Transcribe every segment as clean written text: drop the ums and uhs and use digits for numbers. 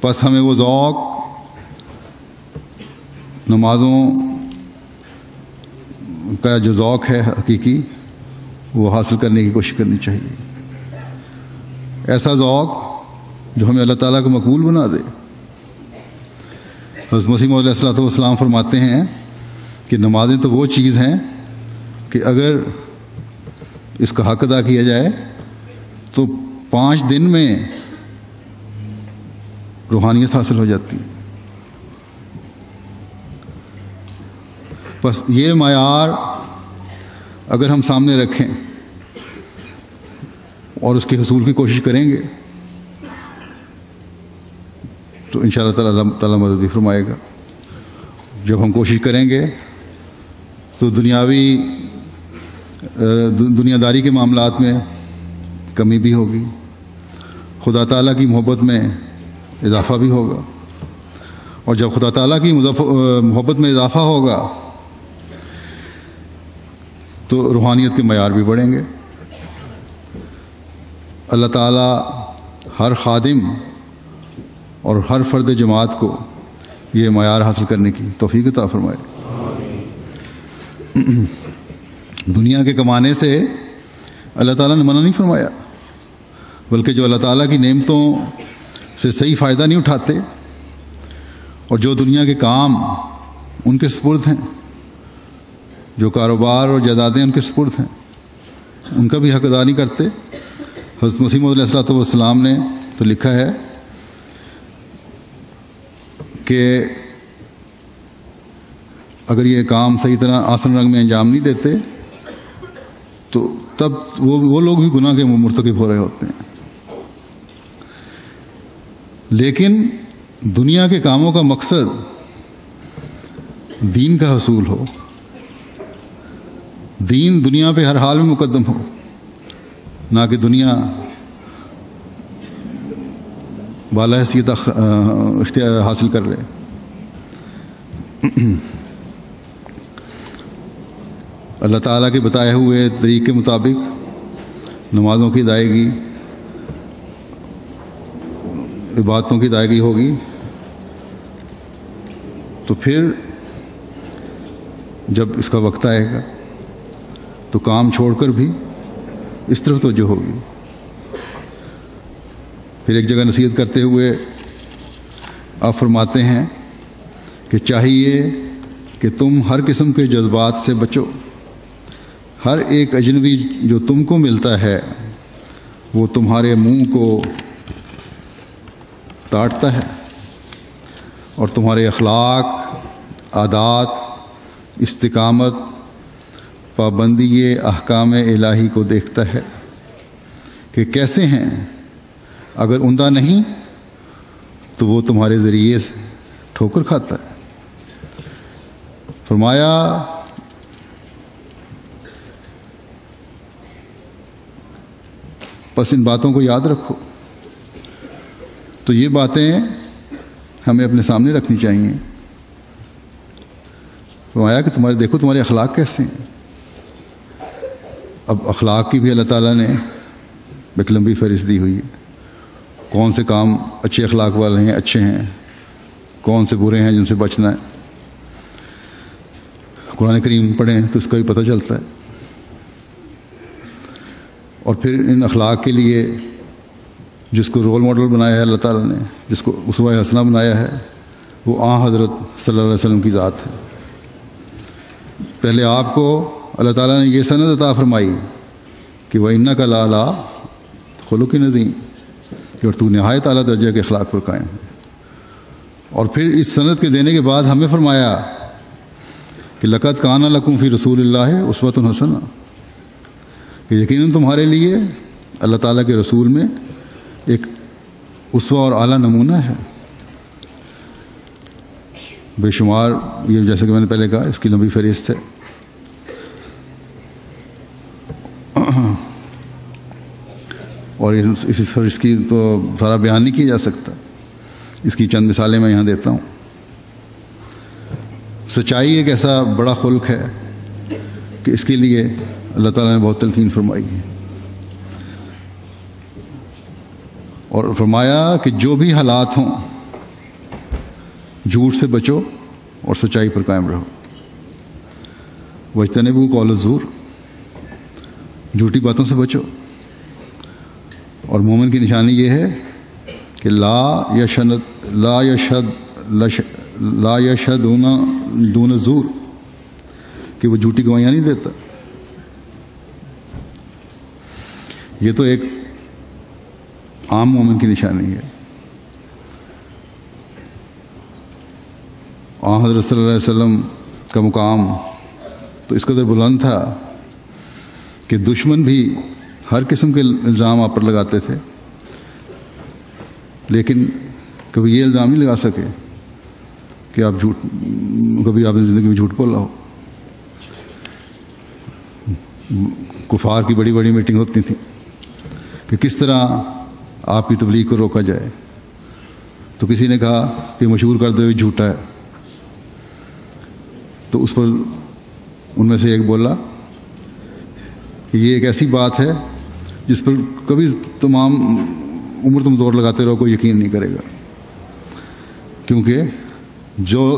بس ہمیں وہ ذوق نمازوں کا جو ذوق ہے حقیقی وہ حاصل کرنے کی کوشش کرنی چاہیے، ایسا ذوق جو ہمیں اللہ تعالیٰ کو مقبول بنا دے۔ حضرت مسیح موعود علیہ الصلوۃ والسلام فرماتے ہیں کہ نمازیں تو وہ چیز ہیں کہ اگر اس کا حق ادا کیا جائے تو 5 دن میں روحانیت حاصل ہو جاتی ہے۔ بس یہ معیار اگر ہم سامنے رکھیں اور اس کے حصول کی کوشش کریں گے تو انشاءاللہ تعالیٰ مدد بھی فرمائے گا۔ جب ہم کوشش کریں گے تو دنیا داری کے معاملات میں کمی بھی ہوگی، خدا تعالیٰ کی محبت میں اضافہ بھی ہوگا، اور جب خدا تعالیٰ کی محبت میں اضافہ ہوگا تو روحانیت کے معیار بھی بڑھیں گے۔ اللہ تعالیٰ ہر خادم اور ہر فرد جماعت کو یہ معیار حاصل کرنے کی توفیق عطا فرمائے۔ دنیا کے کمانے سے اللہ تعالیٰ نے منع نہیں فرمایا، بلکہ جو اللہ تعالیٰ کی نعمتوں سے صحیح فائدہ نہیں اٹھاتے اور جو دنیا کے کام ان کے سپرد ہیں، جو کاروبار اور جائیدادیں ان کے سپرد ہیں، ان کا بھی حق ادا نہیں کرتے۔ حضرت مسیح موعود علیہ الصلوۃ والسلام نے تو لکھا ہے کہ اگر یہ کام صحیح طرح آسن رنگ میں انجام نہیں دیتے تو تب وہ لوگ بھی گناہ کے مرتکب ہو رہے ہوتے ہیں۔ لیکن دنیا کے کاموں کا مقصد دین کا حصول ہو، دین دنیا پہ ہر حال میں مقدم ہو، نہ کہ دنیا بالا حیثیت حاصل کر لے۔ اللہ تعالیٰ کے بتائے ہوئے طریق کے مطابق نمازوں کی ادائیگی، عبادتوں کی ادائیگی ہوگی تو پھر جب اس کا وقت آئے گا تو کام چھوڑ کر بھی اس طرف توجہ ہوگی۔ پھر ایک جگہ نصیحت کرتے ہوئے آپ فرماتے ہیں کہ چاہیے کہ تم ہر قسم کے جذبات سے بچو، ہر ایک اجنبی جو تم کو ملتا ہے وہ تمہارے منہ کو تاڑتا ہے اور تمہارے اخلاق، عادات، استقامت، پابندی احکام الہی کو دیکھتا ہے کہ کیسے ہیں۔ اگر عمدہ نہیں تو وہ تمہارے ذریعے سے ٹھوکر کھاتا ہے۔ فرمایا بس ان باتوں کو یاد رکھو۔ تو یہ باتیں ہمیں اپنے سامنے رکھنی چاہیے۔ فرمایا کہ تمہارے اخلاق کیسے ہیں۔ اب اخلاق کی بھی اللہ تعالیٰ نے ایک لمبی فہرست دی ہوئی ہے، کون سے کام اچھے اخلاق والے ہیں، اچھے ہیں، کون سے برے ہیں جن سے بچنا ہے۔ قرآن کریم پڑھیں تو اس کا بھی پتہ چلتا ہے۔ اور پھر ان اخلاق کے لیے جس کو رول ماڈل بنایا ہے اللہ تعالیٰ نے، جس کو اسوہ حسنہ بنایا ہے، وہ حضرت صلی اللہ علیہ وسلم کی ذات ہے۔ پہلے آپ کو اللہ تعالیٰ نے یہ سند عطا فرمائی کہ وَإِنَّكَ لَعَلَىٰ خُلُقٍ عَظِيمٍ، کہ اور تو نہایت اعلیٰ درجہ کے اخلاق پر قائم ہے۔ اور پھر اس سند کے دینے کے بعد ہمیں فرمایا کہ لَقَدْ كَانَ لَكُمْ فِي رَسُولِ اللَّهِ أُسْوَةٌ حَسَنَةٌ، کہ یقیناً تمہارے لیے اللہ تعالیٰ کے رسول میں ایک اسوہ اور اعلیٰ نمونہ ہے۔ بے شمار، یہ جیسے کہ میں نے پہلے کہا، اس کی لمبی فہرست ہے۔ اور اس فہرست کی تو سارا بیان نہیں کیا جا سکتا، اس کی چند مثالیں میں یہاں دیتا ہوں۔ سچائی ایک ایسا بڑا خلق ہے کہ اس کے لیے اللہ تعالیٰ نے بہت تلقین فرمائی ہے، اور فرمایا کہ جو بھی حالات ہوں جھوٹ سے بچو اور سچائی پر قائم رہو۔ وجتنبوا قول الزور، جھوٹی باتوں سے بچو۔ اور مومن کی نشانی یہ ہے کہ لا یشہدون دون الزور، کہ وہ جھوٹی گواہیاں نہیں دیتا۔ یہ تو ایک عام مومن کی نشانی ہے۔ حضرت صلی اللہ علیہ وسلم کا مقام تو اس قدر بلند تھا کہ دشمن بھی ہر قسم کے الزام آپ پر لگاتے تھے، لیکن کبھی یہ الزام نہیں لگا سکے کہ آپ کبھی آپ نے زندگی میں جھوٹ بولا ہو۔ کفار کی بڑی بڑی میٹنگ ہوتی تھی کہ کس طرح آپ کی تبلیغ کو روکا جائے، تو کسی نے کہا کہ مشہور کر دو یہ جھوٹا ہے، تو اس پر ان میں سے ایک بولا کہ یہ ایک ایسی بات ہے جس پر کبھی تمام عمر تم زور لگاتے رہو کوئی یقین نہیں کرے گا، کیونکہ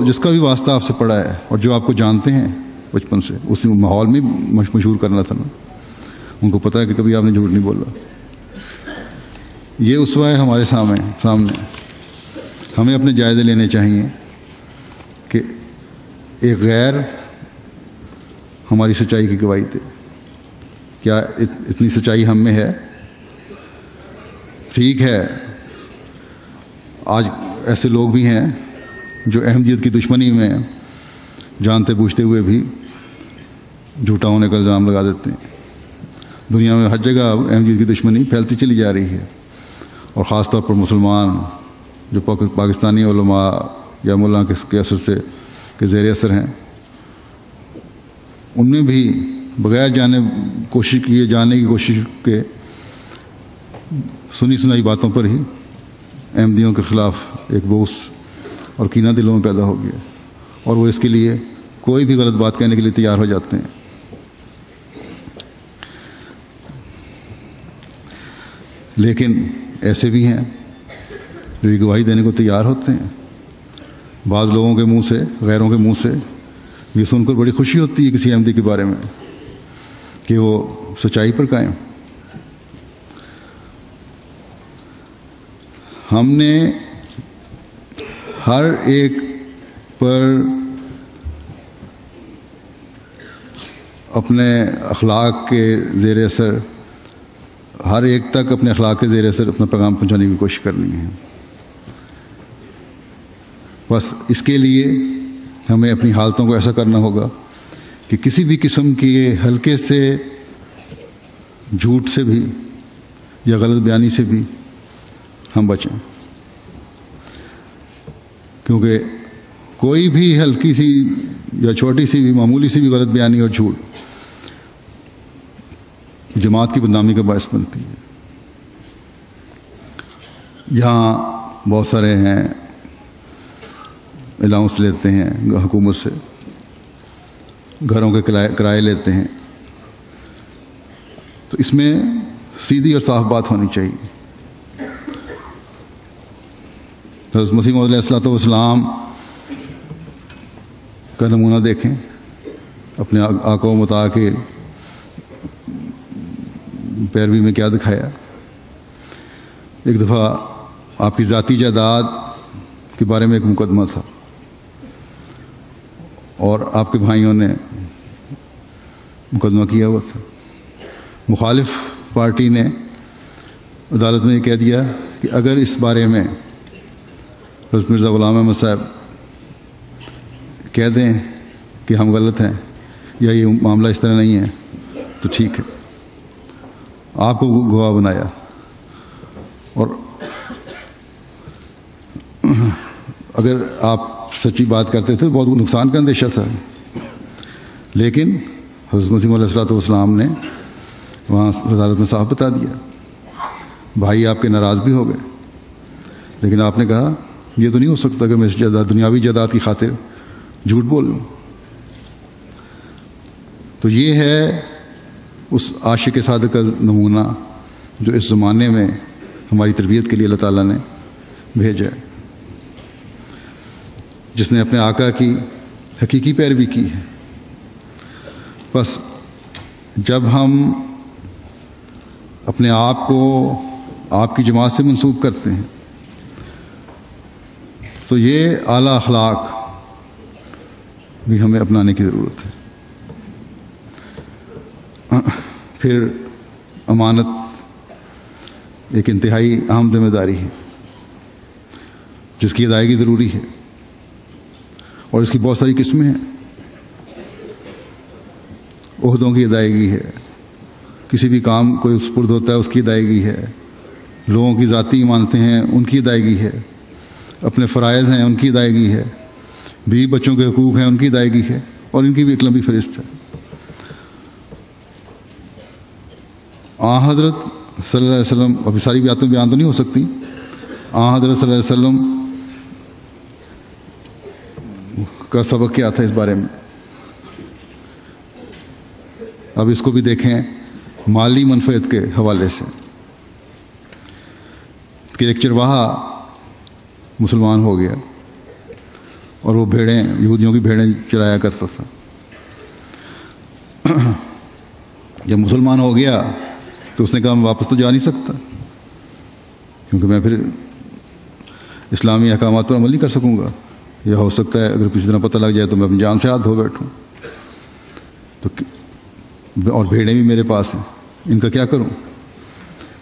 جس کا بھی واسطہ آپ سے پڑا ہے اور جو آپ کو جانتے ہیں بچپن سے، اس ماحول میں مشہور کرنا تھا نا، ان کو پتہ ہے کہ کبھی آپ نے جھوٹ نہیں بولا۔ یہ اسوہ ہے ہمارے سامنے۔ ہمیں اپنے جائزے لینے چاہیے کہ ایک غیر ہماری سچائی کی گواہی دے، کیا اتنی سچائی ہم میں ہے؟ ٹھیک ہے، آج ایسے لوگ بھی ہیں جو احمدیت کی دشمنی میں جانتے بوجھتے ہوئے بھی جھوٹا ہونے کا الزام لگا دیتے ہیں۔ دنیا میں ہر جگہ احمدیت کی دشمنی پھیلتی چلی جا رہی ہے، اور خاص طور پر مسلمان جو پاکستانی علماء یا ملا کے اثر سے کے زیر اثر ہیں، ان میں بھی بغیر جانے کی کوشش کے سنی سنائی باتوں پر ہی احمدیوں کے خلاف ایک بوس اور کینہ دلوں میں پیدا ہو گیا، اور وہ اس کے لیے کوئی بھی غلط بات کہنے کے لیے تیار ہو جاتے ہیں۔ لیکن ایسے بھی ہیں جو یہ گواہی دینے کو تیار ہوتے ہیں۔ بعض لوگوں کے منہ سے، غیروں کے منہ سے یہ سن کر بڑی خوشی ہوتی ہے کسی احمدی کے بارے میں کہ وہ سچائی پر قائم۔ ہم نے ہر ایک پر اپنے اخلاق کے زیر اثر، ہر ایک تک اپنے اخلاق کے زیر اثر اپنا پیغام پہنچانے کی کوشش کرنی ہے۔ بس اس کے لیے ہمیں اپنی حالتوں کو ایسا کرنا ہوگا کہ کسی بھی قسم کی ہلکے سے جھوٹ سے بھی یا غلط بیانی سے بھی ہم بچیں، کیونکہ کوئی بھی ہلکی سی یا چھوٹی سی بھی معمولی سی بھی غلط بیانی اور جھوٹ جماعت کی بدنامی کا باعث بنتی ہے۔ یہاں بہت سارے ہیں الاؤنس لیتے ہیں حکومت سے، گھروں کے کرائے لیتے ہیں، تو اس میں سیدھی اور صاف بات ہونی چاہیے۔ حضرت مسیح موعود علیہ الصلوۃ والسلام کا نمونہ دیکھیں، اپنے آقا و مطاع کے پیروی میں کیا دکھایا۔ ایک دفعہ آپ کی ذاتی جائیداد کے بارے میں ایک مقدمہ تھا، اور آپ کے بھائیوں نے مقدمہ کیا ہوا تھا۔ مخالف پارٹی نے عدالت میں یہ کہہ دیا کہ اگر اس بارے میں حضرت مرزا غلام احمد صاحب کہہ دیں کہ ہم غلط ہیں یا یہ معاملہ اس طرح نہیں ہے تو ٹھیک ہے، آپ کو گواہ بنایا، اور اگر آپ سچی بات کرتے تھے تو بہت نقصان کا اندیشہ تھا، لیکن حضرت مسیح علیہ الصلوۃ والسلام نے وہاں عدالت میں صاف بتا دیا۔ بھائی آپ کے ناراض بھی ہو گئے، لیکن آپ نے کہا یہ تو نہیں ہو سکتا کہ میں اس دنیاوی جائیداد کی خاطر جھوٹ بول لوں۔ تو یہ ہے اس عاشق صادق کا نمونہ جو اس زمانے میں ہماری تربیت کے لیے اللہ تعالیٰ نے بھیجا ہے۔ جس نے اپنے آقا کی حقیقی پیروی کی ہے۔ بس جب ہم اپنے آپ کو آپ کی جماعت سے منسوب کرتے ہیں تو یہ اعلیٰ اخلاق بھی ہمیں اپنانے کی ضرورت ہے۔ پھر امانت ایک انتہائی اہم ذمہ داری ہے جس کی ادائیگی ضروری ہے، اور اس کی بہت ساری قسمیں ہیں۔ عہدوں کی ادائیگی ہے، کسی بھی کام کوئی سپرد ہوتا ہے اس کی ادائیگی ہے، لوگوں کی ذاتی امانتیں ہیں ان کی ادائیگی ہے، اپنے فرائض ہیں ان کی ادائیگی ہے، بیوی بچوں کے حقوق ہیں ان کی ادائیگی ہے، اور ان کی بھی ایک لمبی فہرست ہے۔ حضرت صلی اللہ علیہ وسلم، ابھی ساری باتیں بیان تو نہیں ہو سکتی، حضرت صلی اللہ علیہ وسلم کا سبق کیا تھا اس بارے میں؟ اب اس کو بھی دیکھیں مالی منفعت کے حوالے سے کہ ایک چرواہا مسلمان ہو گیا اور وہ بھیڑیں، یہودیوں کی بھیڑیں چرایا کرتا تھا۔ جب مسلمان ہو گیا تو اس نے کہا میں واپس تو جا نہیں سکتا، کیونکہ میں پھر اسلامی احکامات پر عمل نہیں کر سکوں گا، یا ہو سکتا ہے اگر کسی طرح پتہ لگ جائے تو میں اپنی جان سے ہاتھ دھو بیٹھوں، تو اور بھیڑیں بھی میرے پاس ہیں، ان کا کیا کروں؟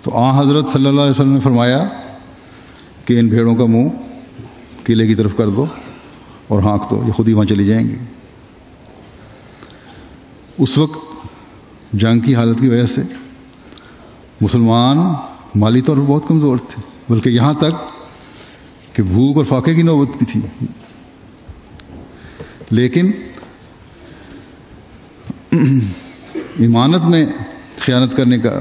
تو حضرت صلی اللہ علیہ وسلم نے فرمایا کہ ان بھیڑوں کا منہ قلعے کی طرف کر دو اور ہانک دو، یہ خود ہی وہاں چلی جائیں گی۔ اس وقت جنگ کی حالت کی وجہ سے مسلمان مالی طور پر بہت کمزور تھے، بلکہ یہاں تک کہ بھوک اور فاقے کی نوبت بھی تھی، لیکن امانت میں خیانت کرنے کا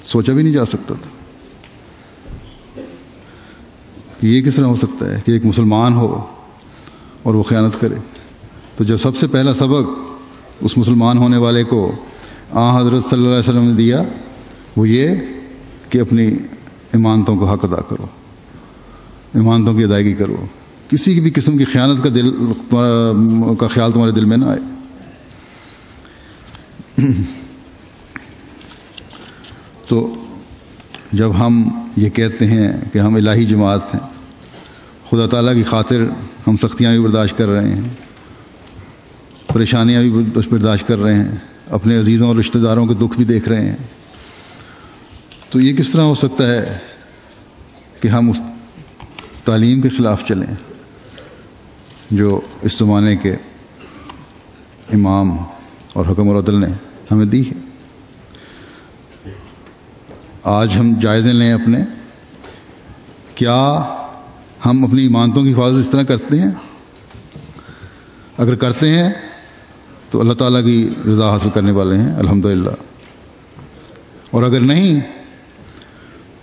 سوچا بھی نہیں جا سکتا تھا کہ یہ کس طرح ہو سکتا ہے کہ ایک مسلمان ہو اور وہ خیانت کرے۔ تو جو سب سے پہلا سبق اس مسلمان ہونے والے کو حضرت صلی اللہ علیہ وسلم نے دیا وہ یہ کہ اپنی امانتوں کو حق ادا کرو، امانتوں کی ادائیگی کرو، کسی بھی قسم کی خیانت کا خیال تمہارے دل میں نہ آئے۔ تو جب ہم یہ کہتے ہیں کہ ہم الہی جماعت ہیں، خدا تعالیٰ کی خاطر ہم سختیاں بھی برداشت کر رہے ہیں، پریشانیاں بھی برداشت کر رہے ہیں، اپنے عزیزوں اور رشتہ داروں کے دکھ بھی دیکھ رہے ہیں، تو یہ کس طرح ہو سکتا ہے کہ ہم اس تعلیم کے خلاف چلیں جو اس زمانے کے امام اور حکم اور عدل نے ہمیں دی ہے؟ آج ہم جائزے لیں اپنے، کیا ہم اپنی امانتوں کی حفاظت اس طرح کرتے ہیں؟ اگر کرتے ہیں تو اللہ تعالیٰ کی رضا حاصل کرنے والے ہیں الحمدللہ، اور اگر نہیں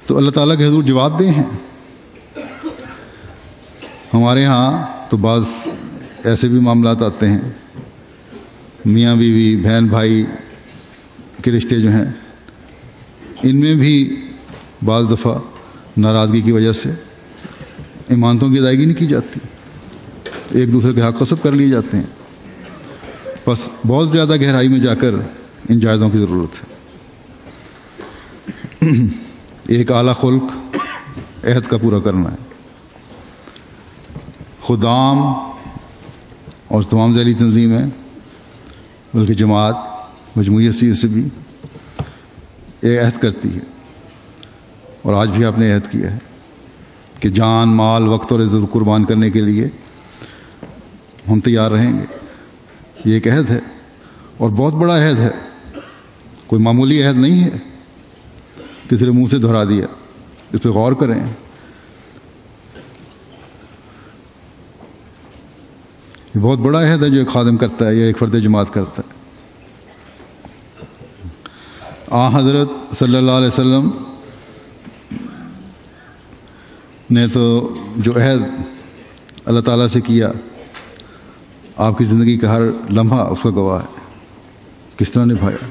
تو اللہ تعالیٰ کے حضور جواب دہ ہیں۔ ہمارے ہاں تو بعض ایسے بھی معاملات آتے ہیں، میاں بیوی، بہن بھائی کے رشتے جو ہیں، ان میں بھی بعض دفعہ ناراضگی کی وجہ سے امانتوں کی ادائیگی نہیں کی جاتی، ایک دوسرے کے حق غصب کر لیے جاتے ہیں۔ بس بہت زیادہ گہرائی میں جا کر ان جائزوں کی ضرورت ہے۔ ایک اعلیٰ خلق عہد کا پورا کرنا ہے۔ خدام اور تمام ذیلی تنظیمیں بلکہ جماعت مجموعی حیثیت سے بھی یہ عہد کرتی ہے، اور آج بھی آپ نے عہد کیا ہے کہ جان، مال، وقت اور عزت قربان کرنے کے لیے ہم تیار رہیں گے۔ یہ ایک عہد ہے اور بہت بڑا عہد ہے، کوئی معمولی عہد نہیں ہے کہ صرف منہ سے دہرا دیا، اس پہ غور کریں۔ یہ بہت بڑا عہد ہے جو ایک خادم کرتا ہے یا ایک فرد جماعت کرتا ہے۔ حضرت صلی اللہ علیہ وسلم نے تو جو عہد اللہ تعالیٰ سے کیا، آپ کی زندگی کا ہر لمحہ اس کا گواہ ہے، کس طرح نبھایا۔